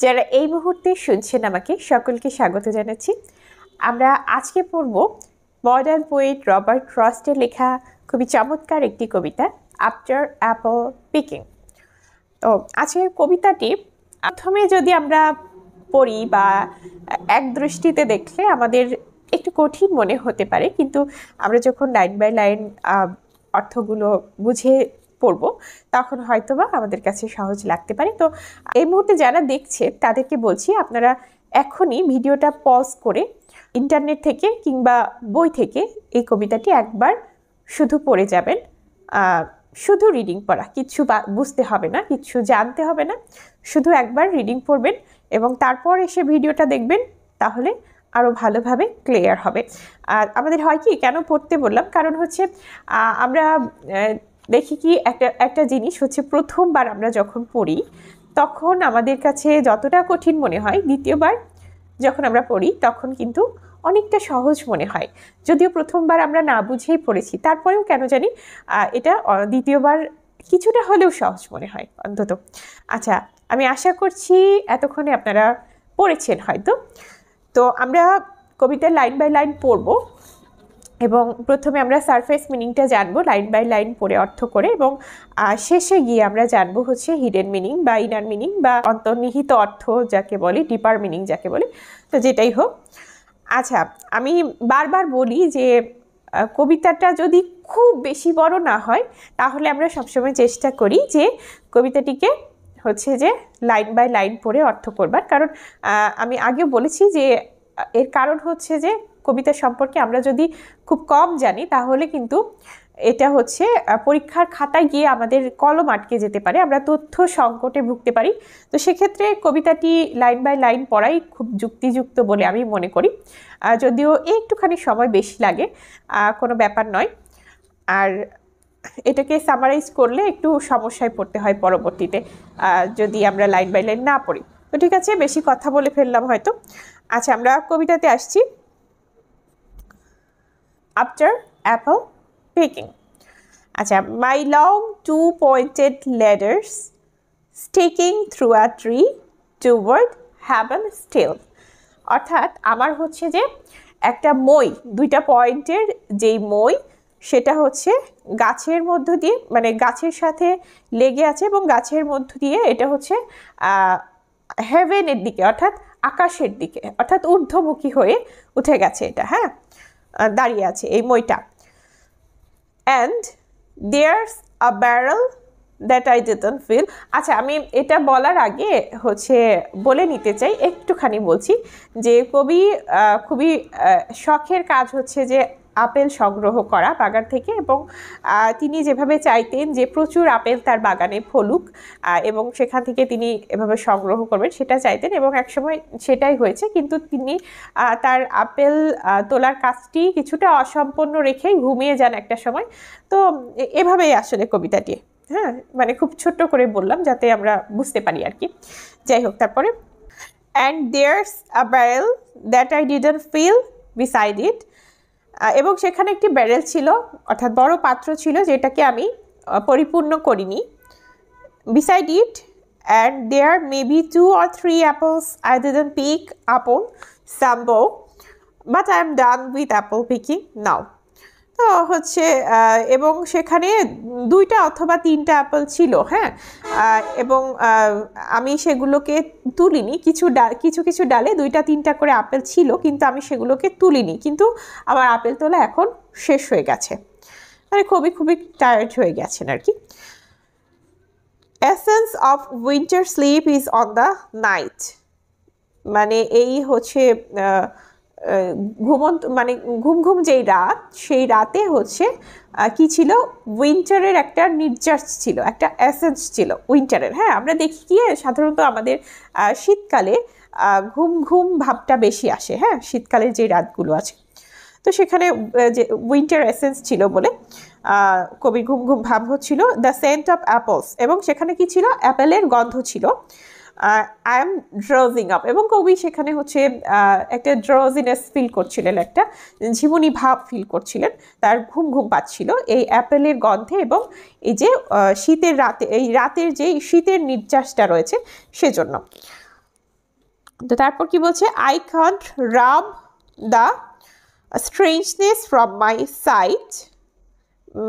যারা এই মুহূর্তে শুনছেন আমাকে সকলকে স্বাগত জানাচ্ছি। আমরা আজকে পড়ব মডার্ন পোয়েট রবার্ট ফ্রস্টের লেখা খুবই চমৎকার একটি কবিতা আফটার অ্যাপল পিকিং। তো আজকের কবিতাটি প্রথমে যদি আমরা পড়ি বা এক দৃষ্টিতে দেখলে আমাদের একটু কঠিন মনে হতে পারে, কিন্তু আমরা যখন লাইন বাই লাইন অর্থগুলো বুঝে পড়ব তখন হয়তোবা আমাদের কাছে সহজ লাগতে পারে। তো এই মুহূর্তে যারা দেখছে তাদেরকে বলছি, আপনারা এখনই ভিডিওটা পজ করে ইন্টারনেট থেকে কিংবা বই থেকে এই কবিতাটি একবার শুধু পড়ে যাবেন। শুধু রিডিং পড়া, কিচ্ছু বুঝতে হবে না, কিচ্ছু জানতে হবে না, শুধু একবার রিডিং পড়বেন এবং তারপর এসে ভিডিওটা দেখবেন, তাহলে আরও ভালোভাবে ক্লিয়ার হবে। আর আমাদের হয় কি, কেন পড়তে বললাম, কারণ হচ্ছে আমরা দেখি কি একটা জিনিস হচ্ছে, প্রথমবার আমরা যখন পড়ি তখন আমাদের কাছে যতটা কঠিন মনে হয়, দ্বিতীয়বার যখন আমরা পড়ি তখন কিন্তু অনেকটা সহজ মনে হয়। যদিও প্রথমবার আমরা না বুঝেই পড়েছি, তারপরেও কেন জানি এটা দ্বিতীয়বার কিছুটা হলেও সহজ মনে হয় অন্তত। আচ্ছা, আমি আশা করছি এতক্ষণে আপনারা পড়েছেন হয়তো। তো আমরা কবিতার লাইন বাই লাইন পড়ব এবং প্রথমে আমরা সারফেস মিনিংটা জানবো লাইন বাই লাইন পড়ে অর্থ করে, এবং শেষে গিয়ে আমরা জানবো হচ্ছে হিডেন মিনিং বা ইনার মিনিং বা অন্তর্নিহিত অর্থ যাকে বলে, ডিপার মিনিং যাকে বলে। তো যেটাই হোক, আচ্ছা, আমি বারবার বলি যে কবিতাটা যদি খুব বেশি বড় না হয় তাহলে আমরা সবসময় চেষ্টা করি যে কবিতাটিকে হচ্ছে যে লাইন বাই লাইন পড়ে অর্থ করবার। কারণ আমি আগেও বলেছি যে এর কারণ হচ্ছে যে কবিতা সম্পর্কে আমরা যদি খুব কম জানি তাহলে কিন্তু এটা হচ্ছে পরীক্ষার খাতায় গিয়ে আমাদের কলম আটকে যেতে পারে, আমরা তথ্য সংকটে ভুগতে পারি। তো সেক্ষেত্রে কবিতাটি লাইন বাই লাইন পড়াই খুব যুক্তিযুক্ত বলে আমি মনে করি। যদিও একটুখানি সময় বেশি লাগে, কোনো ব্যাপার নয়। আর এটাকে সামারাইজ করলে একটু সমস্যায় পড়তে হয় পরবর্তীতে যদি আমরা লাইন বাই লাইন না পড়ি। তো ঠিক আছে, বেশি কথা বলে ফেললাম হয়তো। আচ্ছা, আমরা কবিতাতে আসছি। After apple picking. আচ্ছা, my long two pointed ladder's sticking through a tree toward heaven still. অর্থাৎ আমার হচ্ছে যে একটা মই, দুইটা পয়েন্টের যেই মই, সেটা হচ্ছে গাছের মধ্য দিয়ে, মানে গাছের সাথে লেগে আছে এবং গাছের মধ্য দিয়ে এটা হচ্ছে হেভেনের দিকে, অর্থাৎ আকাশের দিকে, অর্থাৎ ঊর্ধ্বমুখী হয়ে উঠে গেছে এটা, হ্যাঁ, দাঁড়িয়ে আছে এই মইটা। And there's a barrel that I didn't fill. আচ্ছা, আমি এটা বলার আগে হচ্ছে বলে নিতে চাই, একটুখানি বলছি যে কবি খুবই শখের কাজ হচ্ছে যে আপেল সংগ্রহ করা বাগান থেকে, এবং তিনি যেভাবে চাইতেন যে প্রচুর আপেল তার বাগানে ফলুক এবং সেখান থেকে তিনি এভাবে সংগ্রহ করবেন সেটা চাইতেন, এবং একসময় সেটাই হয়েছে। কিন্তু তিনি তার আপেল তোলার কাজটি কিছুটা অসম্পন্ন রেখেই ঘুমিয়ে যান একটা সময়। তো এভাবেই আসলে কবিতাটি, হ্যাঁ, মানে খুব ছোট্ট করে বললাম যাতে আমরা বুঝতে পারি আর কি। যাই হোক, তারপরে and there's a barrel that I didn't fill beside it. এবং সেখানে একটি ব্যারেল ছিল, অর্থাৎ বড় পাত্র ছিল যেটাকে আমি পরিপূর্ণ করিনি। Beside it and there may be 2 or 3 apples I didn't pick upon some bough, but I am done with apple picking now. তো হচ্ছে এবং সেখানে 2টা অথবা 3টা অ্যাপেল ছিল, হ্যাঁ, এবং আমি সেগুলোকে তুলিনি। কিছু ডালে 2টা 3টা করে আপেল ছিল, কিন্তু আমি সেগুলোকে তুলিনি, কিন্তু আমার আপেল তোলা এখন শেষ হয়ে গেছে, মানে খুবই টায়ার্ড হয়ে গেছেন আর কি। Essence of winter sleep is on the night. মানে এই হচ্ছে ঘুমন্ত, মানে ঘুম যেই রাত, সেই রাতে হচ্ছে কি ছিল, উইন্টারের একটা নির্যাস ছিল, একটা এসেন্স ছিল উইন্টারের। হ্যাঁ, আমরা দেখি কি সাধারণত আমাদের শীতকালে ঘুম ভাবটা বেশি আসে, হ্যাঁ, শীতকালের যে রাতগুলো আছে। তো সেখানে যে উইন্টার এসেন্স ছিল বলে কবি ঘুম ভাব হচ্ছিল। দ্য সেন্ট অফ অ্যাপলস, এবং সেখানে কি ছিল, অ্যাপেলের গন্ধ ছিল। আই এম ড্রজিং আপ, এবং কবি সেখানে হচ্ছে একটা ড্রজিনেস ফিল করছিলেন, একটা ঝিমুনি ভাব ফিল করছিলেন, তার ঘুম পাচ্ছিল এই অ্যাপেলের গন্ধে এবং এই যে শীতের রাতে, এই রাতের যে শীতের নির্যাসটা রয়েছে সেজন্য। তো তারপর কি বলছে, I can't rub the strangeness from my sight,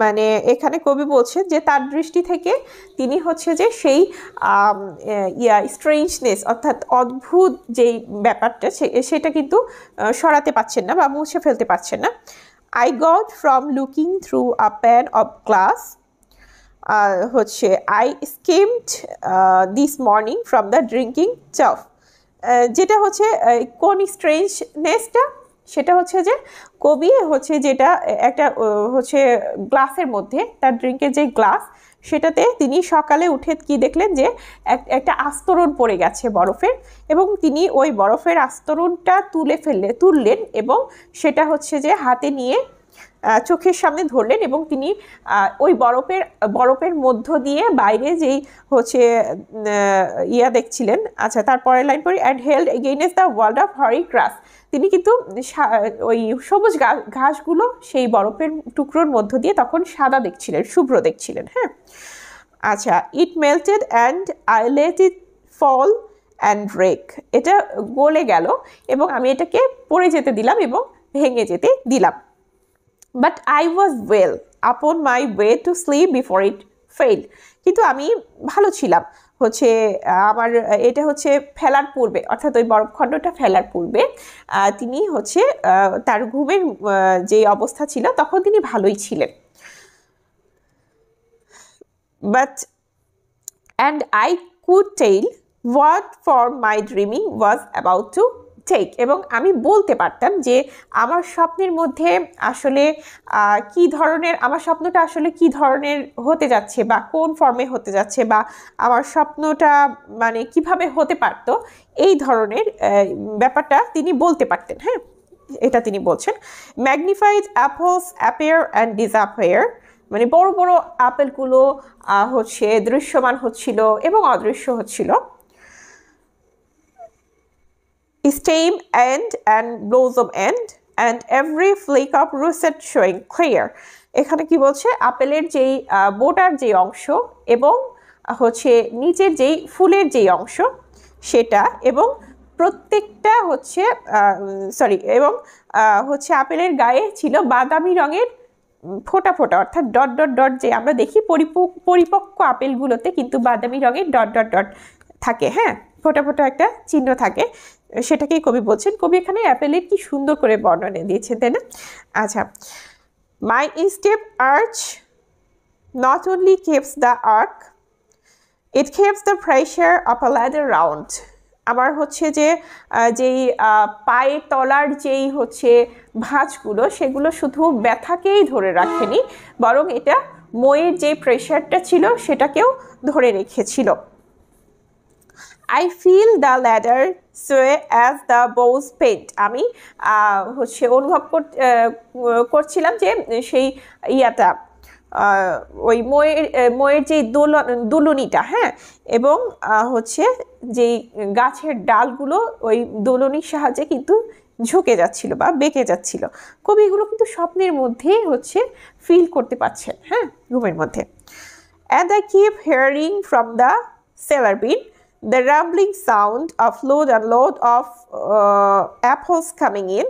মানে এখানে কবি বলছেন যে তার দৃষ্টি থেকে তিনি হচ্ছে যে সেই স্ট্রেঞ্জনেস অর্থাৎ অদ্ভুত যেই ব্যাপারটা সেটা কিন্তু সরাতে পারছেন না বা মুছে ফেলতে পারছেন না। I got from looking through a pane of glass, হচ্ছে I skimmed this morning from the drinking চফ, যেটা হচ্ছে কোন স্ট্রেঞ্জনেসটা, সেটা হচ্ছে যে কবি হচ্ছে যেটা একটা হচ্ছে গ্লাসের মধ্যে তার ড্রিঙ্কের যে গ্লাস সেটাতে তিনি সকালে উঠে কি দেখলেন যে একটা আস্তরণ পড়ে গেছে বরফের, এবং তিনি ওই বরফের আস্তরণটা তুললেন এবং সেটা হচ্ছে যে হাতে নিয়ে চোখের সামনে ধরলেন, এবং তিনি ওই বরফের মধ্য দিয়ে বাইরে যেই হচ্ছে দেখছিলেন। আচ্ছা, তারপরের লাইন পড়ি, and held against the world of hoary grass, তিনি কিন্তু ওই সবুজ ঘাসগুলো সেই বরফের টুকরোর মধ্য দিয়ে তখন সাদা দেখছিলেন, শুভ্র দেখছিলেন। হ্যাঁ, আচ্ছা, it melted and I let it fall and break, এটা গলে গেল এবং আমি এটাকে পড়ে যেতে দিলাম এবং ভেঙে যেতে দিলাম। বাট আই ওয়াজ ওয়েল আপন my way to sleep before it fail, কিন্তু আমি ভালো ছিলাম হচ্ছে আমার এটা হচ্ছে ফেলার পূর্বে, অর্থাৎ ওই বরফখণ্ডটা ফেলার পূর্বে তিনি হচ্ছে তার ঘুমের যে অবস্থা ছিল তখন তিনি ভালোই ছিলেন। But and I could tell what for my dreaming was about to take, এবং আমি বলতে পারতাম যে আমার স্বপ্নের মধ্যে আসলে আমার স্বপ্নটা আসলে কি ধরনের হতে যাচ্ছে বা কোন ফর্মে হতে যাচ্ছে বা আমার স্বপ্নটা মানে কিভাবে হতে পারত, এই ধরনের ব্যাপারটা তিনি বলতে পারতেন। হ্যাঁ, এটা তিনি বলছেন। Magnified apples appear and disappear, মানে বড় বড় আপেলগুলো হচ্ছে দৃশ্যমান হচ্ছিল এবং অদৃশ্য হচ্ছিল। stem end and blossom end and every flake of russet showing clear, এখানে কি বলছে, আপেলের যেই বোটার যে অংশ এবং হচ্ছে নিচের যেই ফুলের যেই অংশ সেটা, এবং প্রত্যেকটা হচ্ছে এবং হচ্ছে আপেলের গায়ে ছিল বাদামি রঙের ফোটা ফোটা, অর্থাৎ ডট ডট ডট, যে আমরা দেখি পরিপক্ক আপেলগুলোতে কিন্তু বাদামি রঙের ডট ডট ডট থাকে। হ্যাঁ, ফোটা ফোটা একটা চিহ্ন থাকে, সেটাকেই কবি বলছেন। কবি এখানে অ্যাপেলের কি সুন্দর করে বর্ণনা দিয়েছেন, তাই না? আচ্ছা, my step arch not only keeps the ark, it keeps the pressure of a ladder round, আমার হচ্ছে যে যেই পায়ের তলার যেই হচ্ছে ভাঁজগুলো সেগুলো শুধু ব্যথাকেই ধরে রাখেনি, বরং এটা ময়ের যে প্রেশারটা ছিল সেটাকেও ধরে রেখেছিল। I feel the ladder sway as the bows bent, আমি হচ্ছে অনুভব করছিলাম যে সেই ওই ময়ের যে দুলুনিটা, হ্যাঁ, এবং হচ্ছে যেই গাছের ডালগুলো ওই দুলুনির সাহায্যে কিন্তু ঝুঁকে যাচ্ছিল বা বেঁকে যাচ্ছিল। কবি এগুলো কিন্তু স্বপ্নের মধ্যেই হচ্ছে ফিল করতে পারছেন, হ্যাঁ, ঘুমের মধ্যে। And I keep hearing from the cellar bin the rumbling sound of load and load of apples coming in,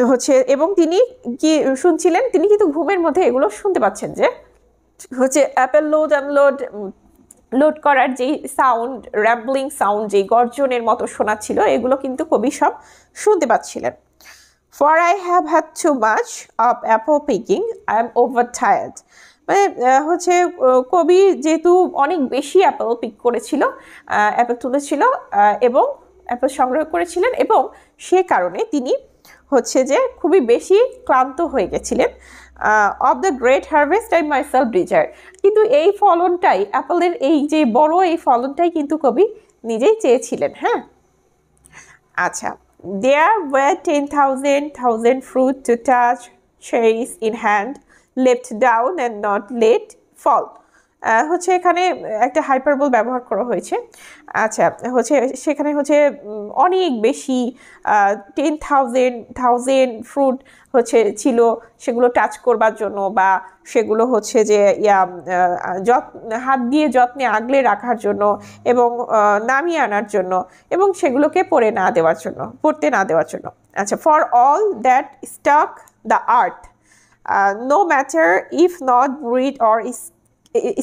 হচ্ছে এবং তিনি কি শুনছিলেন, তিনি কিন্তু ঘুমের মধ্যে এগুলো শুনতে পাচ্ছেন যে হচ্ছে অ্যাপেল লোড করার যেই সাউন্ড, র্যাম্বলিং সাউন্ড, যেই গর্জনের মতো শোনাচ্ছিল, এগুলো কিন্তু কবি সব শুনতে পাচ্ছিলেন। For I have had too much of apple picking, I am over tired, মানে হচ্ছে কবি যেহেতু অনেক বেশি অ্যাপেল পিক করেছিল, অ্যাপেল তুলেছিল এবং অ্যাপেল সংগ্রহ করেছিলেন, এবং সে কারণে তিনি হচ্ছে যে খুবই বেশি ক্লান্ত হয়ে গেছিলেন। Of the great harvest I myself desire, কিন্তু এই ফলনটাই, অ্যাপেলের এই যে বড় এই ফলনটাই কিন্তু কবি নিজেই চেয়েছিলেন। হ্যাঁ, আচ্ছা, there were 10,000 fruit to touch, cherries in hand, left down and not let fall, হচ্ছে এখানে একটা হাইপারবোল ব্যবহার করা হয়েছে। আচ্ছা, হচ্ছে সেখানে হচ্ছে অনেক বেশি 10,000 ফ্রুট হচ্ছে ছিল, সেগুলো টাচ করবার জন্য বা সেগুলো হচ্ছে যে হাত দিয়ে যত্নে আগলে রাখার জন্য এবং নামিয়ে আনার জন্য এবং সেগুলোকে পড়তে না দেওয়ার জন্য। আচ্ছা, for all that struck the earth, no matter if not buried or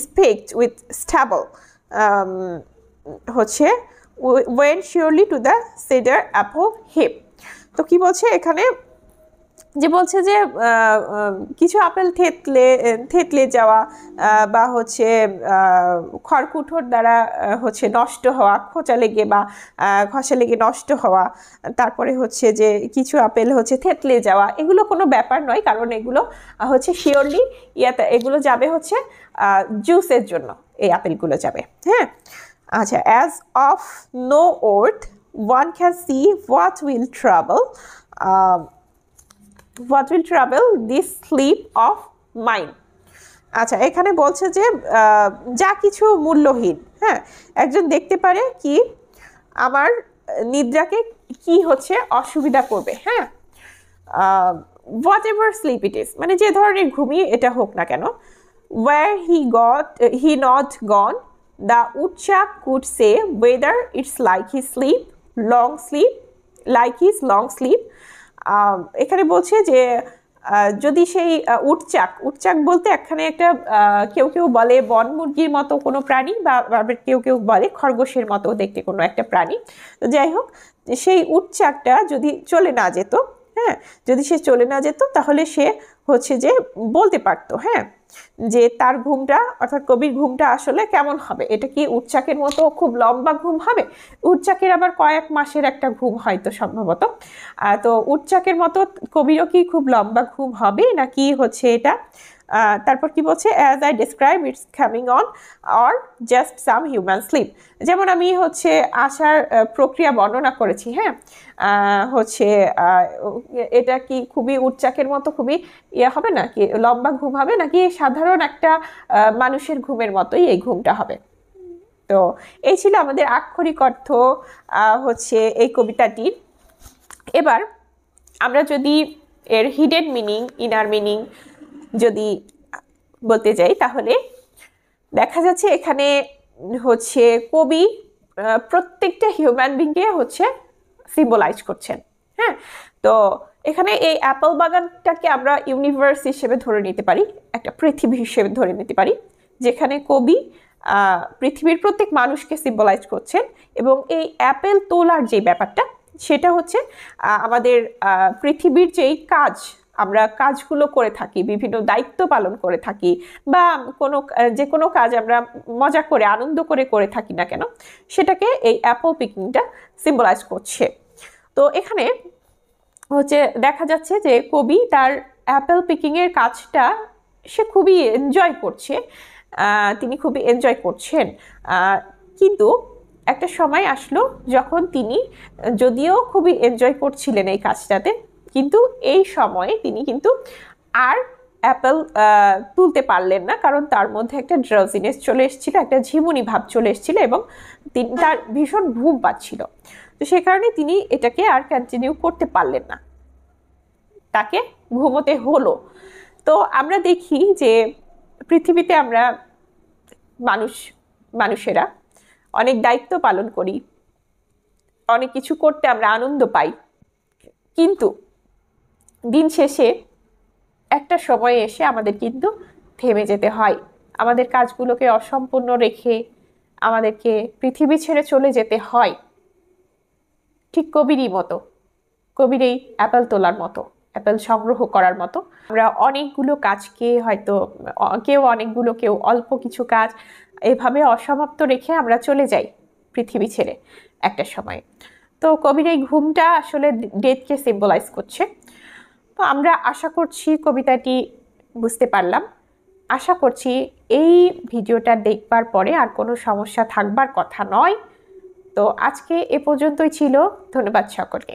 spiked with stubble, হচ্ছে went surely to the cedar apple heap। তো কি বলছে এখানে, যে বলছে যে কিছু আপেল থেতলে যাওয়া বা হচ্ছে খড়কুটোর দ্বারা হচ্ছে নষ্ট হওয়া, খোঁচা লেগে বা ঘষা লেগে নষ্ট হওয়া, তারপরে হচ্ছে যে কিছু আপেল হচ্ছে থেতলে যাওয়া, এগুলো কোনো ব্যাপার নয়, কারণ এগুলো হচ্ছে শিওরলি এগুলো যাবে হচ্ছে জুসের জন্য, এই আপেলগুলো যাবে। হ্যাঁ, আচ্ছা, as of no worth one can see what will travel this sleep of mind. আচ্ছা, এখানে বলছে যে যা কিছু মূল্যহীন, হ্যাঁ, একজন দেখতে পারে কি আমার নিদ্রাকে কি হচ্ছে অসুবিধা করবে। হ্যাঁ, whatever sleep it is, মানে যে ধরনের ঘুমিয়ে এটা হোক না কেন। where he not gone, the woodchuck could say whether it's like his long sleep। এখানে বলছে যে যদি সেই উটচাক বলতে এখানে একটা কেউ বলে বন মুরগির মতো কোনো প্রাণী, বা কেউ বলে খরগোশের মতো দেখতে কোনো একটা প্রাণী। তো যাই হোক, সেই উটচাকটা যদি চলে না যেত, হ্যাঁ, যদি সে চলে না যেত তাহলে সে হচ্ছে যে বলতে পারতো, হ্যাঁ, যে তার ঘুমটা অর্থাৎ কবির ঘুমটা আসলে কেমন হবে। এটা কি উটচাকের মতো খুব লম্বা ঘুম হবে? উটচাকের আবার কয়েক মাসের একটা ঘুম হয়তো সম্ভবত। তো উটচাকের মতো কবিরও কি খুব লম্বা ঘুম হবে নাকি হচ্ছে এটা। তারপর কি বলছে, as I describe its coming on or just some human sleep. যেমন আমি হচ্ছে আসার প্রক্রিয়া বর্ণনা করেছি, হ্যাঁ, হচ্ছে এটা কি খুবই উটচাকের মতো খুবই হবে না কি লম্বা ঘুম হবে, নাকি সাধারণ একটা মানুষের ঘুমের মতোই এই ঘুমটা হবে। তো এই ছিল আমাদের আক্ষরিক অর্থ হচ্ছে এই কবিতাটির। এবার আমরা যদি এর হিডেন মিনিং, ইনার মিনিং যদি বলতে যাই, তাহলে দেখা যাচ্ছে এখানে হচ্ছে কবি প্রত্যেকটা হিউম্যান বিংকে হচ্ছে সিম্বলাইজ করছেন। হ্যাঁ, তো এখানে এই অ্যাপল বাগানটাকে আমরা ইউনিভার্স হিসেবে ধরে নিতে পারি, একটা পৃথিবী হিসেবে ধরে নিতে পারি, যেখানে কবি পৃথিবীর প্রত্যেক মানুষকে সিম্বলাইজ করছেন। এবং এই অ্যাপেল তোলার যে ব্যাপারটা, সেটা হচ্ছে আমাদের পৃথিবীর যেই আমরা কাজগুলো করে থাকি, বিভিন্ন দায়িত্ব পালন করে থাকি, বা যে কোনো কাজ আমরা মজা করে আনন্দ করে থাকি না কেন, সেটাকে এই অ্যাপল পিকিংটা সিম্বলাইজ করছে। তো এখানে হচ্ছে দেখা যাচ্ছে যে কবি তার অ্যাপেল পিকিংয়ের কাজটা সে খুবই এনজয় করছে, তিনি খুবই এনজয় করছেন। কিন্তু একটা সময় আসলো যখন তিনি যদিও খুবই এনজয় করছিলেন এই কাজটাতে, কিন্তু এই সময়ে তিনি কিন্তু আর অ্যাপেল তুলতে পারলেন না, কারণ তার মধ্যে একটা ড্রাউজিনেস চলে এসেছিল, একটা ঝিমুনি ভাব চলে এসেছিল এবং তার ভীষণ ঘুম পাচ্ছিল। তো সে কারণে তিনি এটাকে আর কন্টিনিউ করতে পারলেন না, তাকে ঘুমোতে হলো। তো আমরা দেখি যে পৃথিবীতে আমরা মানুষেরা অনেক দায়িত্ব পালন করি, অনেক কিছু করতে আমরা আনন্দ পাই, কিন্তু দিন শেষে একটা সময়ে এসে আমাদের কিন্তু থেমে যেতে হয়। আমাদের কাজগুলোকে অসম্পূর্ণ রেখে আমাদেরকে পৃথিবী ছেড়ে চলে যেতে হয়, ঠিক কবিরই মতো, কবির এই অ্যাপেল তোলার মতো, অ্যাপেল সংগ্রহ করার মতো। আমরা অনেকগুলো কাজকে হয়তো কেউ অল্প কিছু কাজ এভাবে অসমাপ্ত রেখে আমরা চলে যাই পৃথিবী ছেড়ে একটা সময়। তো কবির এই ঘুমটা আসলে ডেথকে সিম্বলাইজ করছে। তো আমরা আশা করছি কবিতাটি বুঝতে পারলাম। আশা করছি এই ভিডিওটা দেখবার পরে আর কোনো সমস্যা থাকবার কথা নয়। তো আজকে এ পর্যন্তই ছিল। ধন্যবাদ সকলকে।